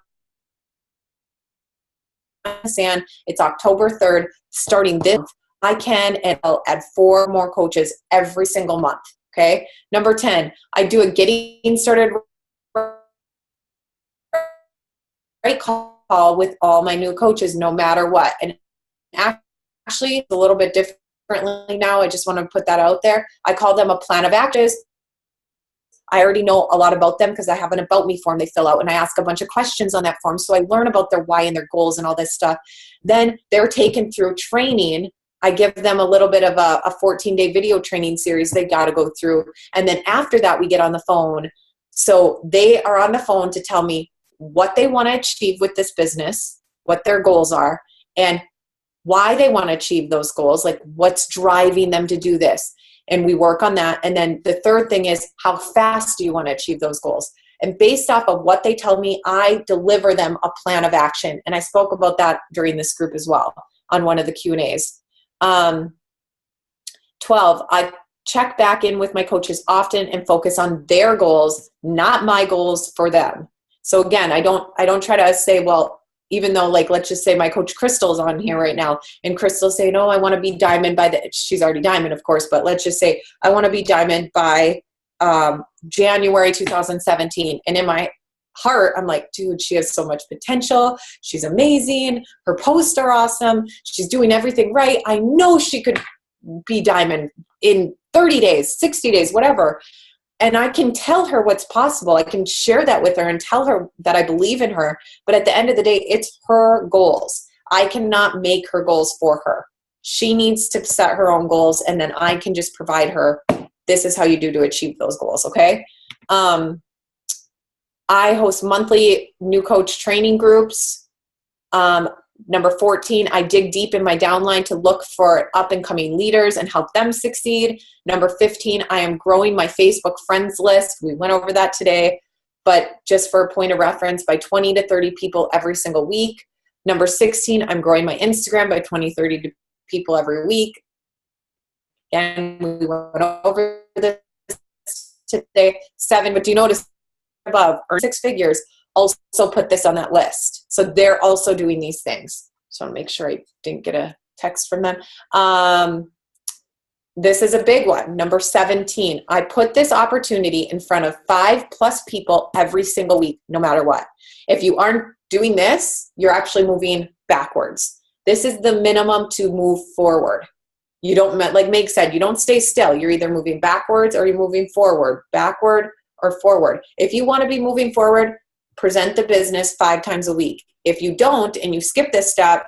in the sand. It's October 3rd. Starting this month, I can, and I'll add 4 more coaches every single month. Okay. Number 10, I do a getting started right call with all my new coaches, no matter what. And actually, it's a little bit differently now. I just want to put that out there. I call them a plan of actions. I already know a lot about them because I have an about me form they fill out, and I ask a bunch of questions on that form. So I learn about their why and their goals and all this stuff. Then they're taken through training. I give them a little bit of a 14-day video training series they got to go through. And then after that, we get on the phone. So they are on the phone to tell me what they want to achieve with this business, what their goals are, and why they want to achieve those goals, like what's driving them to do this. And we work on that. And then the third thing is, how fast do you want to achieve those goals? And based off of what they tell me, I deliver them a plan of action. And I spoke about that during this group as well on one of the Q&As. 12, I check back in with my coaches often and focus on their goals, not my goals for them. So again, I don't try to say, well, even though, like, let's just say my coach Crystal's on here right now, and Crystal say, no, I want to be diamond by she's already diamond, of course, but let's just say I want to be diamond by January 2017. And in my heart, I'm like, dude, she has so much potential. She's amazing. Her posts are awesome. She's doing everything right. I know she could be diamond in 30 days, 60 days, whatever. And I can tell her what's possible. I can share that with her and tell her that I believe in her. But at the end of the day, it's her goals. I cannot make her goals for her. She needs to set her own goals, and then I can just provide her, this is how you do to achieve those goals, okay? I host monthly new coach training groups. Number 14, I dig deep in my downline to look for up-and-coming leaders and help them succeed. Number 15, I am growing my Facebook friends list. We went over that today, but just for a point of reference, by 20 to 30 people every single week. Number 16, I'm growing my Instagram by 20, 30 people every week. And we went over this today. 7, but do you notice above, earn 6 figures, also put this on that list. So they're also doing these things. So I want to make sure I didn't get a text from them. This is a big one. Number 17, I put this opportunity in front of 5+ people every single week, no matter what. If you aren't doing this, you're actually moving backwards. This is the minimum to move forward. You don't, like Meg said, you don't stay still. You're either moving backwards or you're moving forward, backward or forward. If you want to be moving forward, present the business 5 times a week. If you don't, and you skip this step,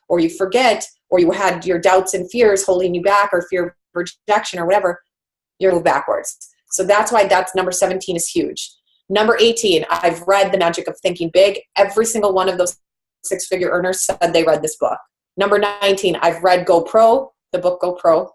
or you forget, or you had your doubts and fears holding you back, or fear of rejection or whatever, you're move backwards. So that's why that's number 17 is huge. Number 18, I've read The Magic of Thinking Big. Every single one of those six-figure earners said they read this book. Number 19, I've read Go Pro, the book Go Pro.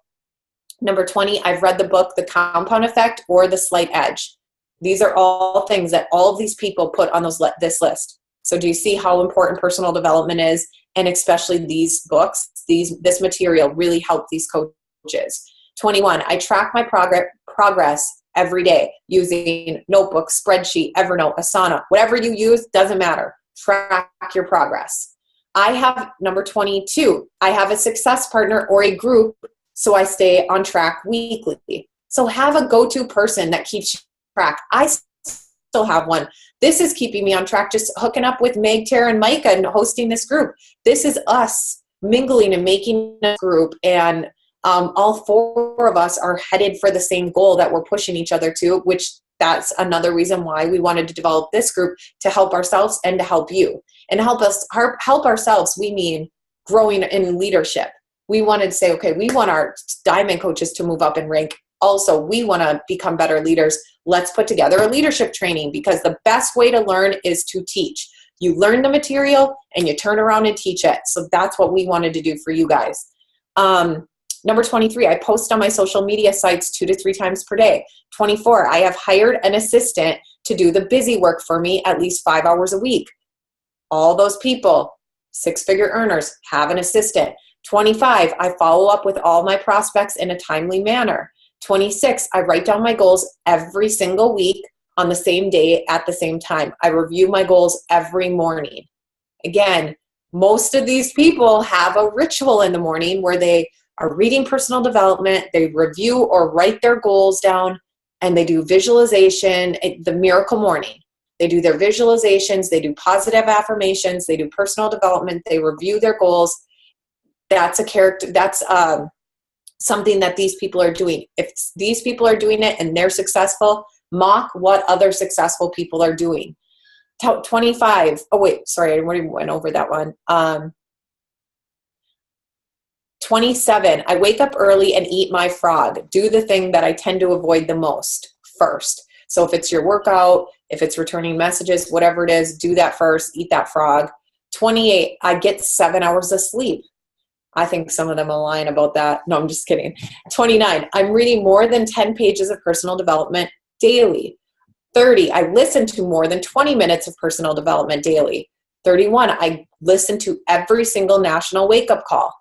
Number 20, I've read the book The Compound Effect or The Slight Edge. These are all things that all of these people put on this list. So do you see how important personal development is? And especially these books, this material really help these coaches. 21, I track my progress every day using notebook, spreadsheet, Evernote, Asana, whatever you use, doesn't matter. Track your progress. I have, number 22, I have a success partner or a group, so I stay on track weekly. So have a go-to person that keeps you on track. I still have one. This is keeping me on track, just hooking up with Meg, Tara, and Micah and hosting this group. This is us mingling and making a group, and all four of us are headed for the same goal that we're pushing each other to, which that's another reason why we wanted to develop this group, to help ourselves and to help you. And help ourselves, we mean growing in leadership. We wanted to say, okay, we want our diamond coaches to move up in rank. Also, we want to become better leaders. Let's put together a leadership training, because the best way to learn is to teach. You learn the material and you turn around and teach it. So that's what we wanted to do for you guys. Number 23, I post on my social media sites 2 to 3 times per day. 24, I have hired an assistant to do the busy work for me at least 5 hours a week. All those people, six-figure earners, have an assistant. 25, I follow up with all my prospects in a timely manner. 26, I write down my goals every single week on the same day at the same time. I review my goals every morning. Again, most of these people have a ritual in the morning where they are reading personal development, they review or write their goals down, and they do visualization, the miracle morning. They do their visualizations, they do positive affirmations, they do personal development, they review their goals. That's something that these people are doing. If these people are doing it and they're successful, mock what other successful people are doing. 25, oh wait, sorry, I already went over that one. 27, I wake up early and eat my frog. Do the thing that I tend to avoid the most first. So if it's your workout, if it's returning messages, whatever it is, do that first, eat that frog. 28, I get 7 hours of sleep. I think some of them are lying about that. No, I'm just kidding. 29, I'm reading more than 10 pages of personal development daily. 30, I listen to more than 20 minutes of personal development daily. 31, I listen to every single national wake-up call.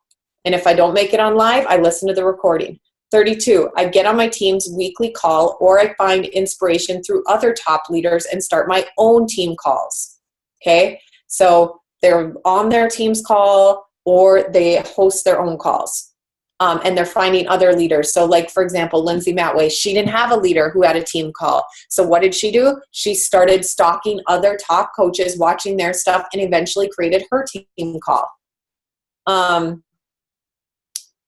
And if I don't make it on live, I listen to the recording. 32, I get on my team's weekly call, or I find inspiration through other top leaders and start my own team calls. Okay, so they're on their team's call or they host their own calls. And they're finding other leaders. So like, for example, Lindsay Matway, she didn't have a leader who had a team call. So what did she do? She started stalking other top coaches, watching their stuff, and eventually created her team call.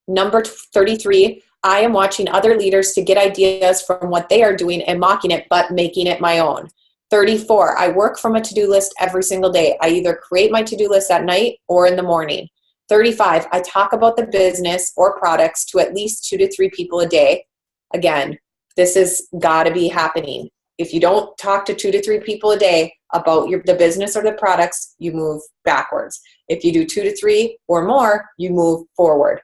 Number 33, I am watching other leaders to get ideas from what they are doing and mocking it, but making it my own. 34, I work from a to-do list every single day. I either create my to-do list at night or in the morning. 35, I talk about the business or products to at least 2 to 3 people a day. Again, this has got to be happening. If you don't talk to 2 to 3 people a day about the business or the products, you move backwards. If you do 2 to 3 or more, you move forward.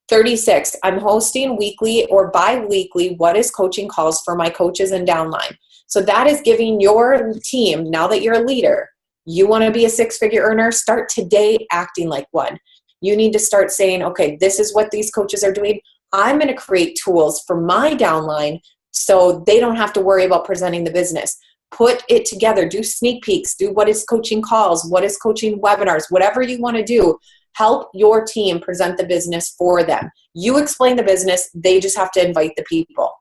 36, I'm hosting weekly or bi-weekly What is Coaching calls for my coaches and downline. So that is giving your team, now that you're a leader, you want to be a 6-figure earner, start today acting like one. You need to start saying, okay, this is what these coaches are doing. I'm going to create tools for my downline so they don't have to worry about presenting the business. Put it together, do sneak peeks, do What is Coaching calls, What is Coaching webinars, whatever you want to do. Help your team present the business for them. You explain the business, they just have to invite the people.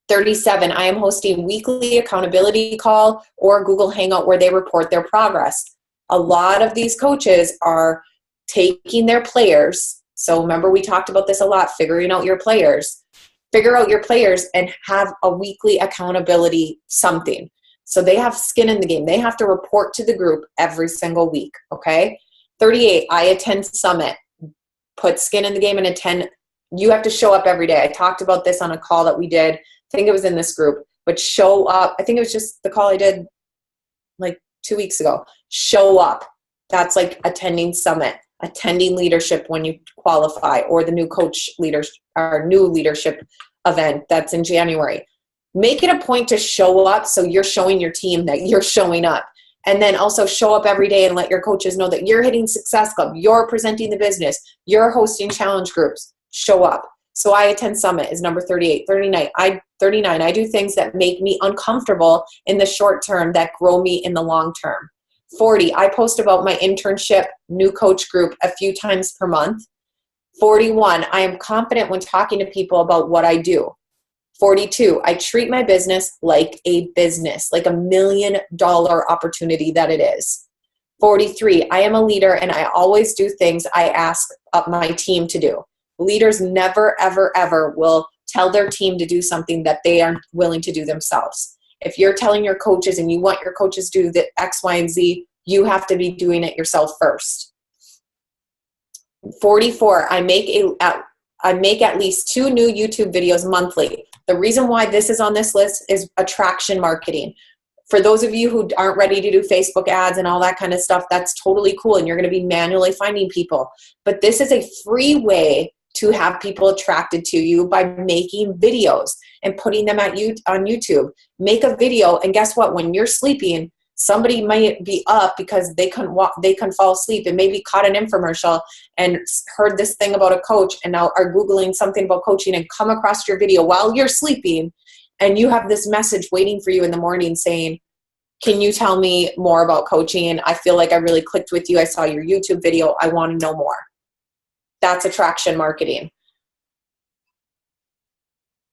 37, I am hosting weekly accountability call or Google Hangout where they report their progress. A lot of these coaches are taking their players. So remember, we talked about this a lot, figuring out your players. Figure out your players and have a weekly accountability something. So they have skin in the game. They have to report to the group every single week, okay? 38, I attend Summit. Put skin in the game and attend. You have to show up every day. I talked about this on a call that we did. I think it was in this group. but show up. I think it was just the call I did like 2 weeks ago. Show up. That's like attending summit, attending leadership when you qualify, or the new coach leaders, our new leadership event that's in January. Make it a point to show up, so you're showing your team that you're showing up. And then also show up every day and let your coaches know that you're hitting Success Club, you're presenting the business, you're hosting challenge groups. Show up. So I attend summit is number 38. 39, I do things that make me uncomfortable in the short term that grow me in the long term. 40, I post about my internship new coach group a few times per month. 41, I am confident when talking to people about what I do. 42, I treat my business like a business, like $1 million opportunity that it is. 43, I am a leader and I always do things I ask of my team to do. Leaders never, ever, ever will tell their team to do something that they aren't willing to do themselves. If you're telling your coaches and you want your coaches to do the X, Y, and Z, you have to be doing it yourself first. 44, I make at least 2 new YouTube videos monthly. The reason why this is on this list is attraction marketing. For those of you who aren't ready to do Facebook ads and all that kind of stuff, that's totally cool, and you're going to be manually finding people. But this is a free way to have people attracted to you by making videos and putting them on YouTube. Make a video, and guess what? When you're sleeping, somebody might be up because they couldn't fall asleep and maybe caught an infomercial and heard this thing about a coach and now are Googling something about coaching and come across your video while you're sleeping, and you have this message waiting for you in the morning saying, can you tell me more about coaching? I feel like I really clicked with you. I saw your YouTube video. I want to know more. That's attraction marketing.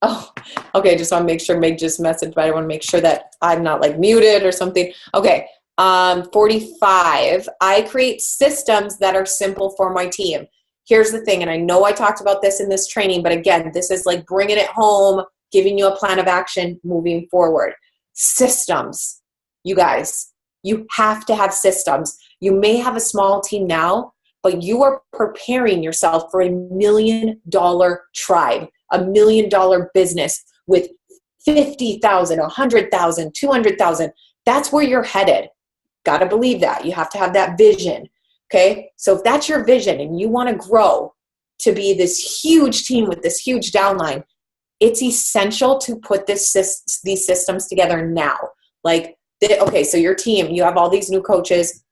Oh, okay. Just want to make sure Meg just messaged, but I want to make sure that I'm not like muted or something. Okay. 45, I create systems that are simple for my team. Here's the thing, and I know I talked about this in this training, but again, this is like bringing it home, giving you a plan of action moving forward. Systems. You guys, you have to have systems. You may have a small team now, but you are preparing yourself for $1 million tribe, $1 million business with 50,000, 100,000, 200,000. That's where you're headed. Got to believe that. You have to have that vision. Okay. So if that's your vision and you want to grow to be this huge team with this huge downline, it's essential to put these systems together now. Okay, so your team, you have all these new coaches.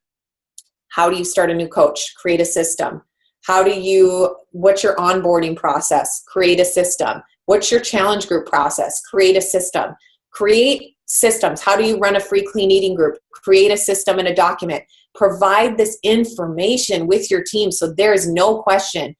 How do you start a new coach? Create a system. What's your onboarding process? Create a system. What's your challenge group process? Create a system. Create systems. How do you run a free clean eating group? Create a system and a document. Provide this information with your team so there is no question.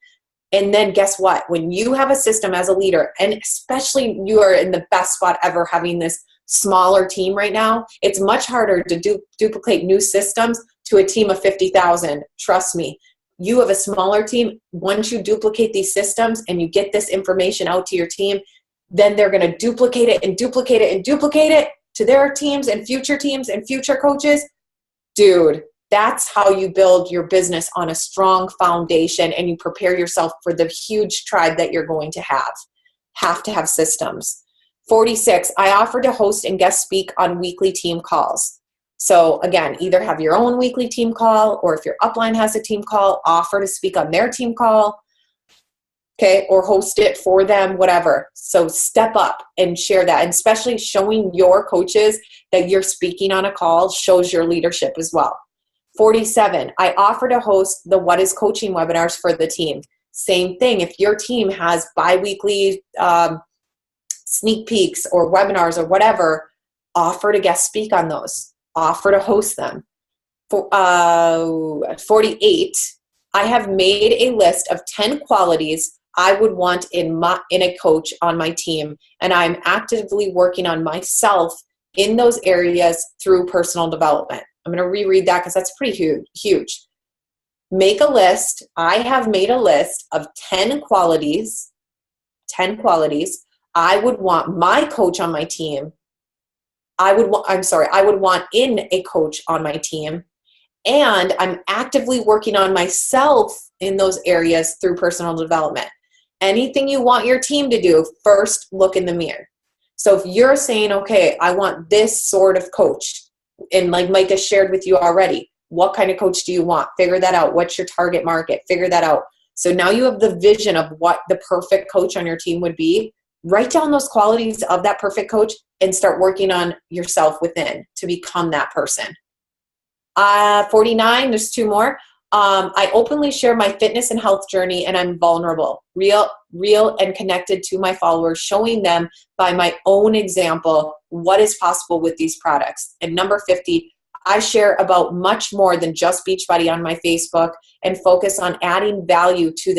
And then guess what? When you have a system as a leader, and especially you are in the best spot ever having this smaller team right now, it's much harder to duplicate new systems to a team of 50,000. Trust me, you have a smaller team. Once you duplicate these systems and you get this information out to your team, then they're going to duplicate it and duplicate it and duplicate it to their teams and future coaches. Dude, that's how you build your business on a strong foundation, and you prepare yourself for the huge tribe that you're going to have. Have to have systems. 46, I offer to host and guest speak on weekly team calls. So again, either have your own weekly team call, or if your upline has a team call, offer to speak on their team call, okay, or host it for them, whatever. So step up and share that, and especially showing your coaches that you're speaking on a call shows your leadership as well. 47, I offer to host the What is Coaching webinars for the team. Same thing. If your team has bi-weekly sneak peeks or webinars or whatever, offer to guest speak on those. Offer to host them. 48, I have made a list of 10 qualities I would want in a coach on my team, and I'm actively working on myself in those areas through personal development. I'm going to reread that because that's pretty huge. Make a list. I have made a list of 10 qualities I would want my coach on my team. I would want in a coach on my team. And I'm actively working on myself in those areas through personal development. Anything you want your team to do, first look in the mirror. So if you're saying, okay, I want this sort of coach, and like Micah shared with you already, what kind of coach do you want? Figure that out. What's your target market? Figure that out. So now you have the vision of what the perfect coach on your team would be. Write down those qualities of that perfect coach and start working on yourself within to become that person. 49, there's 2 more. I openly share my fitness and health journey, and I'm vulnerable, real and connected to my followers, showing them by my own example what is possible with these products. And number 50, I share about much more than just Beachbody on my Facebook and focus on adding value to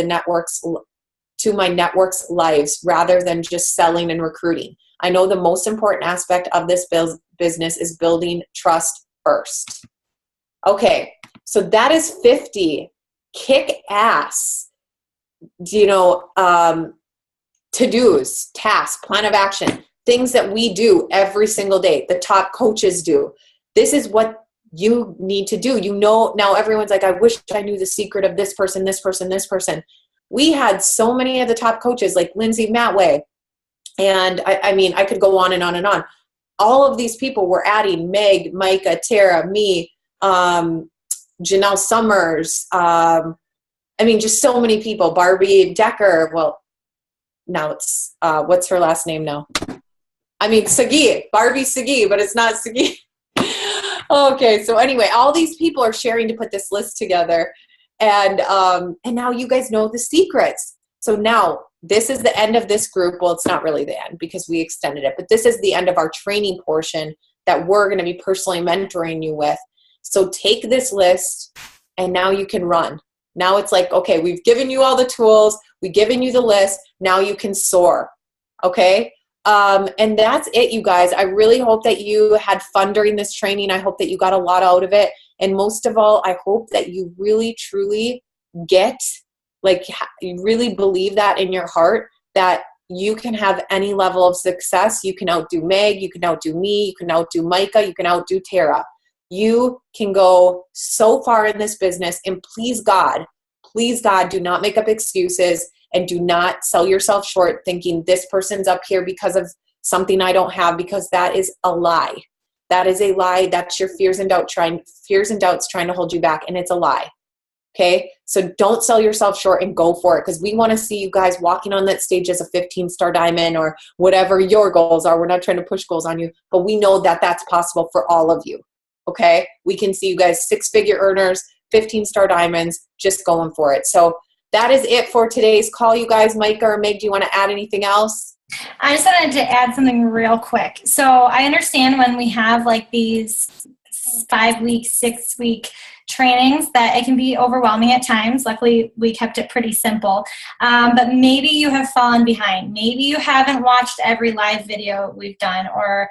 my network's lives rather than just selling and recruiting. I know the most important aspect of this business is building trust first. Okay, so that is 50 kick-ass, to-dos, tasks, plan of action, things that we do every single day, the top coaches do. This is what you need to do. Now everyone's like, I wish I knew the secret of this person, this person, this person. We had so many of the top coaches like Lindsay Matway. And I mean, I could go on and on and on. All of these people were adding Meg, Micah, Tara, me, Janelle Summers. Just so many people. Barbie Decker. Well, now it's, what's her last name now? Sagi. Barbie Sagi, but it's not Sagi. Okay, so anyway, all these people are sharing to put this list together. And now you guys know the secrets. So now this is the end of this group. Well, it's not really the end because we extended it, but this is the end of our training portion that we're going to be personally mentoring you with. So take this list and now you can run. Now it's like, okay, we've given you all the tools. We've given you the list. Now you can soar. Okay. And that's it, you guys. I really hope that you had fun during this training. I hope that you got a lot out of it. And most of all, I hope that you really, truly you really believe that in your heart, that you can have any level of success. You can outdo Meg. You can outdo me. You can outdo Micah. You can outdo Tara. You can go so far in this business. And please God, do not make up excuses and do not sell yourself short thinking this person's up here because of something I don't have, because that is a lie. That is a lie. That's your fears and doubts trying to hold you back, and it's a lie. Okay? So don't sell yourself short and go for it, because we want to see you guys walking on that stage as a 15-star diamond or whatever your goals are. We're not trying to push goals on you, but we know that that's possible for all of you. Okay? We can see you guys 6-figure earners, 15-star diamonds, just going for it. So that is it for today's call, you guys. Micah or Meg, do you want to add anything else? I just wanted to add something real quick. So I understand when we have like these 5-week, 6-week trainings that it can be overwhelming at times. Luckily, we kept it pretty simple. But maybe you have fallen behind. Maybe you haven't watched every live video we've done or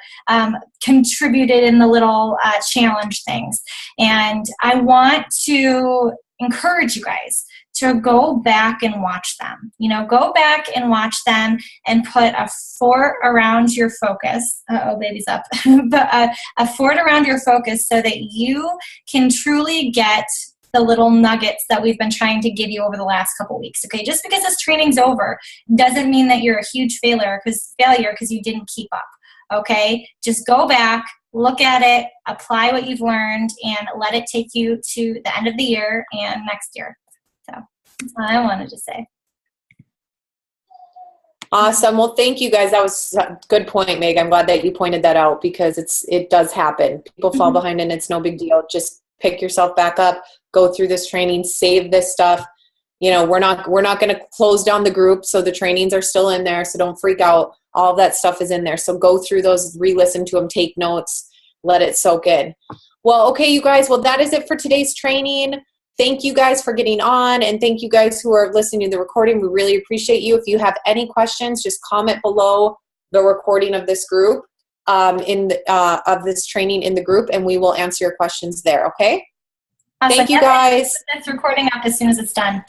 contributed in the little challenge things. And I want to encourage you guys to go back and watch them. Go back and watch them and put a fort around your focus. Uh-oh, baby's up. But a fort around your focus so that you can truly get the little nuggets that we've been trying to give you over the last couple weeks. Okay, just because this training's over doesn't mean that you're a huge failure because you didn't keep up. Okay, just go back, look at it, apply what you've learned, and let it take you to the end of the year and next year. So that's what I wanted to say. Awesome. Well, thank you guys. That was a good point, Meg. I'm glad that you pointed that out, because it does happen. People fall behind and it's no big deal. Just pick yourself back up, go through this training, save this stuff. We're not going to close down the group. So the trainings are still in there. So don't freak out. All of that stuff is in there. So go through those, re-listen to them, take notes, let it soak in. Well, okay, you guys. Well, that is it for today's training. Thank you guys for getting on, and thank you guys who are listening to the recording. We really appreciate you. If you have any questions, just comment below the recording of this group, of this training in the group, and we will answer your questions there. Okay? Awesome. Thank you guys. Put this recording up as soon as it's done.